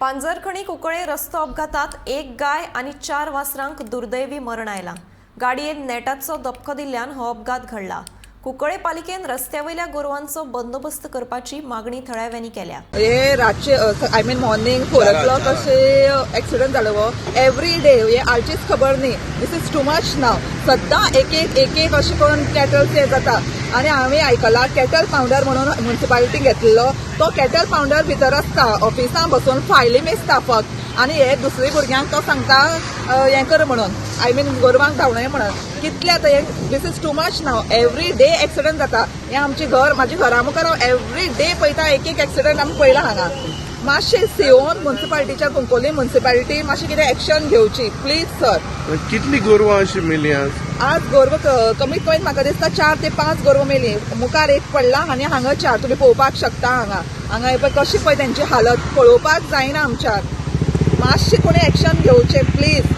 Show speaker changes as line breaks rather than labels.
पांजरखणी कुंकळे रस्तो अपघातात एक गाय आणि 4 वासरांक दुर्दैवी मरण आयला। गाडयेन नेटाचो धपको दिल्ल्यान हो अपघात घडला। कुंकळे पालिकेन रस्त्यावयल्या गोरवांचो बंदोबस्त करपाची मागणी थळाव्यांनी केल्या।
हे रातचे आय मीन मॉर्निंग 4 o'clock असे ऍक्सिडेंट जालो गो। एवरी डे हे आजचीच खबर न्ही, दिस इज टू मच नाव। सद्दां एक एक अशें करून कॅटल्स हे जाता आनी हांवें आयकलां कॅटल पावडर म्हणून म्युनिसिपालिटीन घेतलेलो। तो कॅटल पावडर भितर आसता ऑफिसां बसून फायली मेजता फक्त आनी हे दुसरे भुरग्यांक तो सांगता हें कर म्हणून, आय मीन गोरवांक धांवणय म्हणून। कितले आतां हे this is too much now. Every day accident जाता। हे आमचे घर म्हाजे घरा मुखार हांव एवरी डे पळयता एक एक्सिडेंट आमी पळयला हांगा। मातशें सेवन म्युनिसिपालिटीच्या कुंकोली म्युनिसिपालिटी मातशी कितें एक्शन घेवची प्लीज सर।
कितली गोरवां अशी मेली
आज गोरवां कमीत कमीत म्हाका दिसता 4 ते 5 गोरवां मेली। मुखार एक पडला आनी हांगा 4 तुमी पळोवपाक शकता। हांगा पळय कशी पळय तेंची हालत पळोवपाक जायना आमच्याक। मातशें कोणी एक्शन घेवचें प्लीज।